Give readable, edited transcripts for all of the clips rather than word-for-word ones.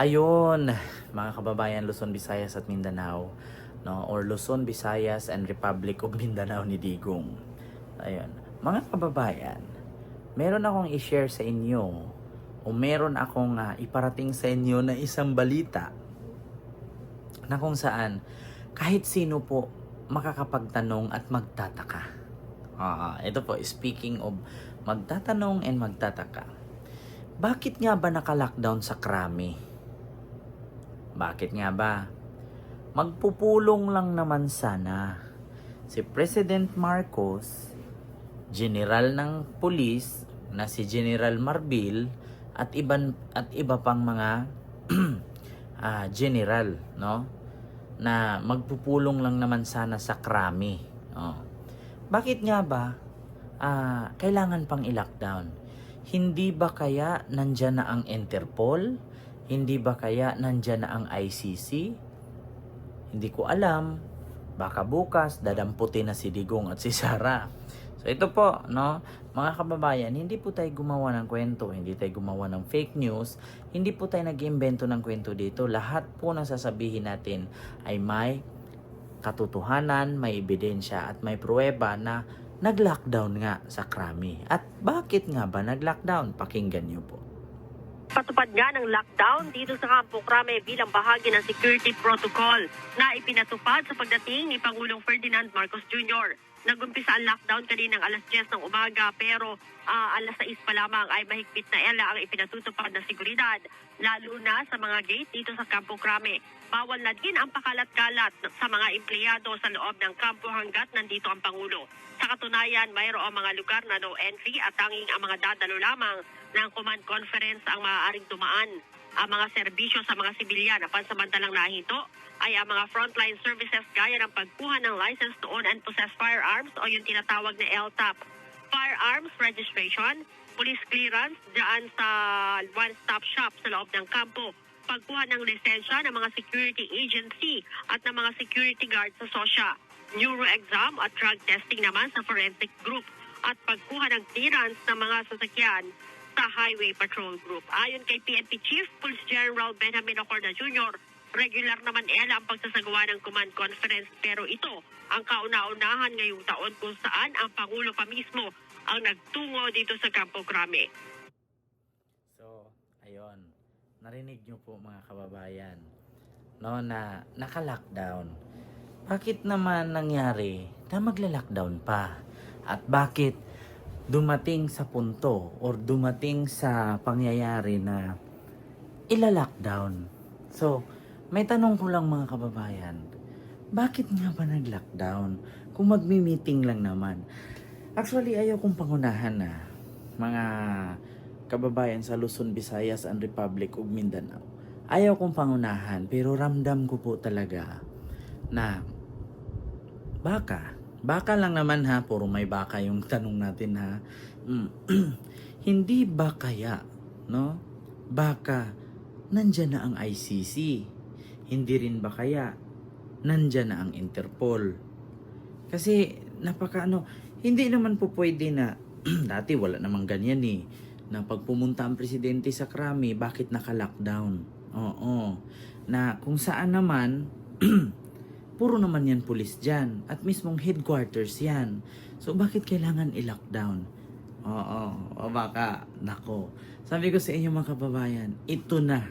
Ayun, mga kababayan Luzon, Visayas at Mindanao, no? Or Luzon, Visayas and Republic of Mindanao ni Digong. Ayun, mga kababayan, meron akong i-share sa inyo o meron akong iparating sa inyo na isang balita na kung saan kahit sino po makakapagtanong at magtataka. Ito po, speaking of magtatanong and magtataka. Bakit nga ba naka-lockdown sa Krami? Bakit nga ba? Magpupulong lang naman sana si President Marcos, General ng Pulis na si General Marbil at iba pang mga general, no? Na magpupulong lang naman sana sa Krami. Bakit nga ba kailangan pang i-lockdown? Hindi ba kaya nandyan na ang Interpol? Hindi ba kaya nandyan na ang ICC? Hindi ko alam. Baka bukas dadamputin na si Digong at si Sara. So ito po, no, mga kababayan, hindi po tayo gumawa ng kwento, hindi tayo gumawa ng fake news, hindi po tayo nag-iimbento ng kwento dito. Lahat po na sasabihin natin ay may katotohanan, may ebidensya at may pruweba na nag-lockdown nga sa Krami. At bakit nga ba nag-lockdown? Pakinggan niyo po. Patupad nga ng lockdown dito sa Campo Crame bilang bahagi ng security protocol na ipinatupad sa pagdating ni Pangulong Ferdinand Marcos Jr. Nagumpisa ang lockdown kaninang alas 10 ng umaga pero alas 6 pa lamang ay mahigpit na ang ipinatutupad na seguridad lalo na sa mga gate dito sa Campo Crame. Bawal na din ang pakalat-kalat sa mga empleyado sa loob ng kampo hanggat nandito ang Pangulo. Sa katunayan, mayroong mga lugar na no entry at tanging ang mga dadalo lamang ng command conference ang maaaring dumaan. Ang mga serbisyo sa mga sibilyan na pansamantalang nahinto ay ang mga frontline services gaya ng pagkuha ng license to own and possess firearms o yung tinatawag na LTAP, firearms registration, police clearance dyan sa one-stop shop sa loob ng kampo, pagkuha ng lisensya ng mga security agency at ng mga security guard sa SOSYA, neuro exam at drug testing naman sa forensic group at pagkuha ng clearance ng mga sasakyan sa Highway Patrol Group. Ayon kay PNP Chief Police General Benjamin Ocorda Jr., regular naman ang pagsasagawa ng command conference pero ito ang kauna-unahan ngayong taon kung saan ang Pangulo pa mismo ang nagtungo dito sa Campo Crame. So, ayun. Narinig nyo po mga kababayan, no, na naka-lockdown. Bakit naman nangyari na magla-lockdown pa? At bakit dumating sa punto or dumating sa pangyayari na ila-lockdown? So, may tanong ko lang mga kababayan, bakit nga ba nag-lockdown? Kung magmi-meeting lang naman. Actually, ayaw kong pangunahan na mga kababayan sa Luzon, Visayas and Republic of Mindanao. Ayaw kong pangunahan pero ramdam ko po talaga na baka lang naman ha, puro may baka yung tanong natin ha. Hindi ba kaya, no? Baka nandyan na ang ICC. Hindi rin ba kaya nandyan na ang Interpol? Kasi hindi naman po pwede na dati wala namang ganyan eh. Na pag pumunta ang presidente sa Krami, bakit naka-lockdown? Oo. Na kung saan naman puro naman yan pulis dyan. At mismong headquarters yan. So, bakit kailangan i-lockdown? Oo. O baka, nako. Sabi ko sa inyo mga kababayan, ito na.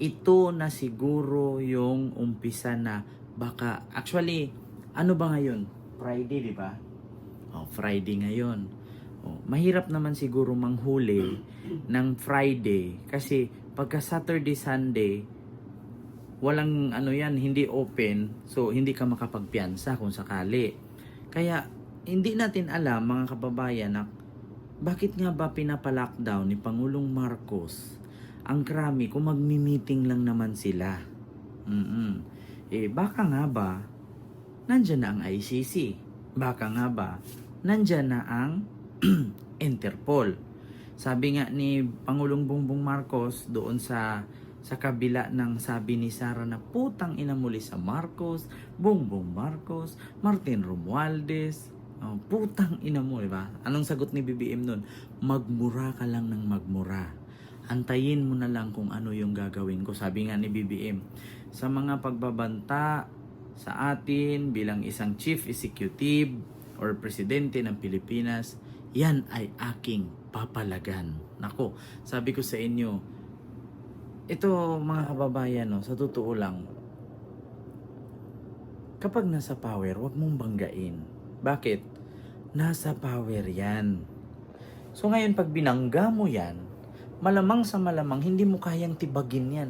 Ito na siguro yung umpisa na baka, actually, ano ba ngayon? Friday, di ba? Friday ngayon. Mahirap naman siguro manghuli ng Friday kasi pagka Saturday, Sunday, walang hindi open, so hindi ka makapagpiyansa kung sakali. Kaya hindi natin alam mga kababayan na bakit nga ba pinapa-lockdown ni Pangulong Marcos ang Krami kung magmi-meeting lang naman sila. Baka nga ba nandyan na ang ICC? Baka nga ba nandyan na ang Interpol? Sabi nga ni Pangulong Bongbong Marcos doon sa kabila ng sabi ni Sara na putang ina muli sa Marcos, Bongbong Marcos, Martin Romualdez, putang ina mo, diba? Anong sagot ni BBM nun? Magmura ka lang ng magmura. Antayin mo na lang kung ano yung gagawin ko. Sabi nga ni BBM, sa mga pagbabanta sa atin bilang isang chief executive or presidente ng Pilipinas, yan ay aking papalagan. Nako, sabi ko sa inyo, ito mga kababayan, no, sa totoo lang, kapag nasa power, wag mong banggain. Bakit? Nasa power yan. So ngayon, pag binangga mo yan, malamang sa malamang, hindi mo kayang tibagin yan.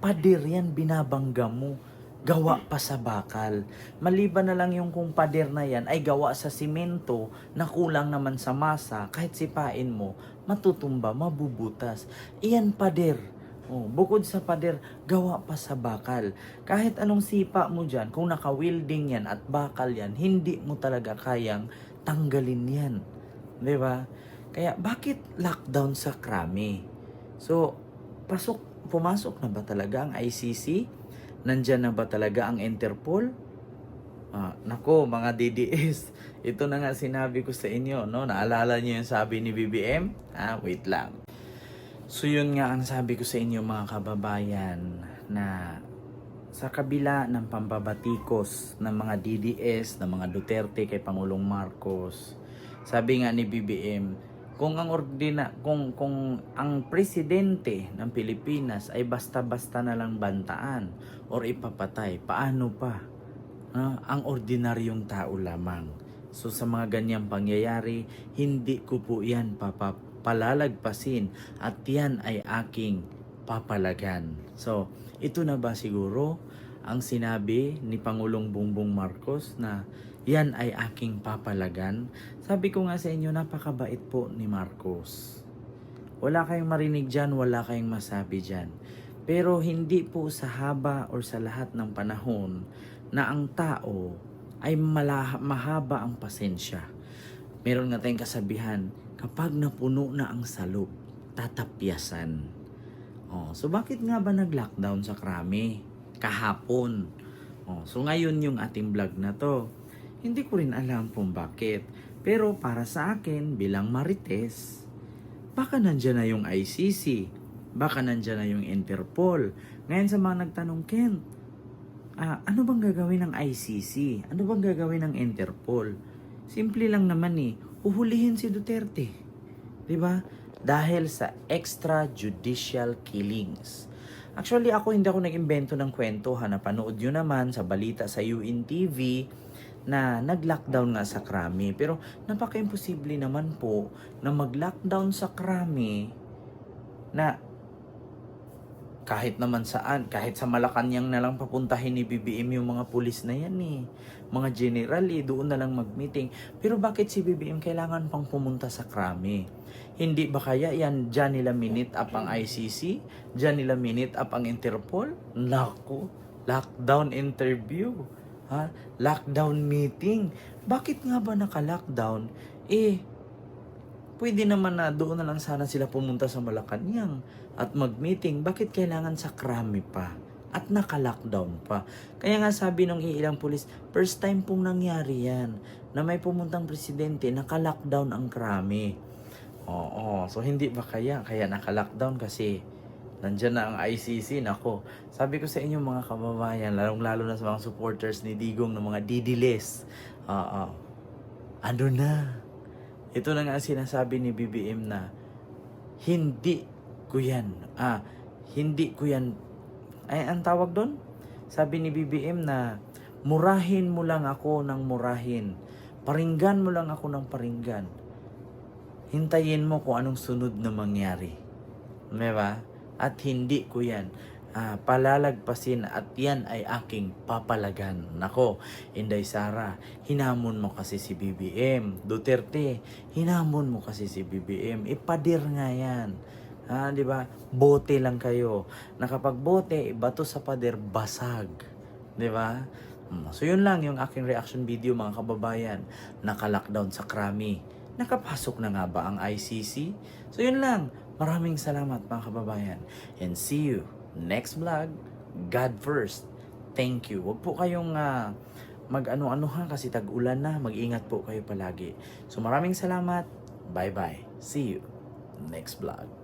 Pader yan, binabangga mo. Gawa pa sa bakal. Maliban na lang yung kung pader na yan ay gawa sa simento na kulang naman sa masa, kahit sipain mo, matutumba, mabubutas. Iyan pader. Oh, bukod sa pader, gawa pa sa bakal. Kahit anong sipa mo dyan, kung naka-welding yan at bakal yan, hindi mo talaga kayang tanggalin yan. Di ba? Kaya bakit lockdown sa krami? So, pumasok na ba talaga ang ICC? Nandyan na ba talaga ang Interpol? Nako, mga DDS, ito na nga sinabi ko sa inyo, no? Naalala niyo yung sabi ni BBM? Wait lang. So yun nga ang sabi ko sa inyo mga kababayan, na sa kabila ng pambabatikos ng mga DDS, ng mga Duterte kay Pangulong Marcos, sabi nga ni BBM, kung ang presidente ng Pilipinas ay basta-basta na lang bantaan or ipapatay, paano pa ang ordinaryong tao lamang? So sa mga ganyang pangyayari, hindi ko po yan palalagpasin at yan ay aking papalagan. So ito na ba siguro ang sinabi ni Pangulong Bongbong Marcos na yan ay aking papalagan? Sabi ko nga sa inyo, napakabait po ni Marcos. Wala kayong marinig dyan, wala kayong masabi dyan. Pero hindi po sa haba or sa lahat ng panahon na ang tao ay mahaba ang pasensya. Meron nga tayong kasabihan, kapag napuno na ang salop, tatapyasan. So bakit nga ba nag-lockdown sa krami? Kahapon. So ngayon yung ating vlog na to. Hindi ko rin alam kung bakit. Pero para sa akin, bilang Marites, baka nandyan na yung ICC. Baka nandyan na yung Interpol. Ngayon sa mga nagtanong, Ken, ano bang gagawin ng ICC? Ano bang gagawin ng Interpol? Simple lang naman uhulihin si Duterte. Diba? Dahil sa extrajudicial killings. Actually, hindi ako nag-imbento ng kwento. Napanood yun naman sa balita sa UNTV na nag-lockdown nga sa krami. Pero napaka-imposible naman po na mag-lockdown sa krami na kahit naman saan, kahit sa Malacanang na lang papuntahin ni BBM yung mga pulis na yan mga general doon na lang mag-meeting. Pero bakit si BBM kailangan pang pumunta sa krami? Hindi ba kaya yan, dyan nila minute up ang ICC? Dyan nila minute up ang Interpol? Naku, lockdown interview. Lockdown meeting. Bakit nga ba naka-lockdown? Pwede naman na doon na lang sana sila pumunta sa Malacanang at mag-meeting. Bakit kailangan sa krami pa? At naka-lockdown pa. Kaya nga sabi ng ilang pulis, first time pong nangyari yan na may pumuntang presidente, naka-lockdown ang krami. So hindi ba kaya naka-lockdown kasi nandyan na ang ICC? Nako, sabi ko sa inyo mga kababayan, lalong-lalo na sa mga supporters ni Digong ng mga didiles. Ano na? Ito na nga sinasabi ni BBM na hindi ko yan. Ang tawag doon? Sabi ni BBM na murahin mo lang ako ng murahin. Paringgan mo lang ako ng paringgan. Hintayin mo kung anong sunod na mangyari. Diba? At hindi ko yan palalagpasin at yan ay aking papalagan. Nako, Inday Sara, hinamon mo kasi si BBM. Duterte, hinamon mo kasi si BBM. Ipadir nga yan. Di ba? Bote lang kayo. Nakapagbote, bato sa pader, basag. Di ba? So yun lang yung aking reaction video mga kababayan. Naka-lockdown sa krami. Nakapasok na nga ba ang ICC? So yun lang. Maraming salamat mga kababayan. And see you next vlog. God first. Thank you. Huwag po kayong mag-ano-ano kasi tag-ulan na. Mag-ingat po kayo palagi. So maraming salamat. Bye-bye. See you next vlog.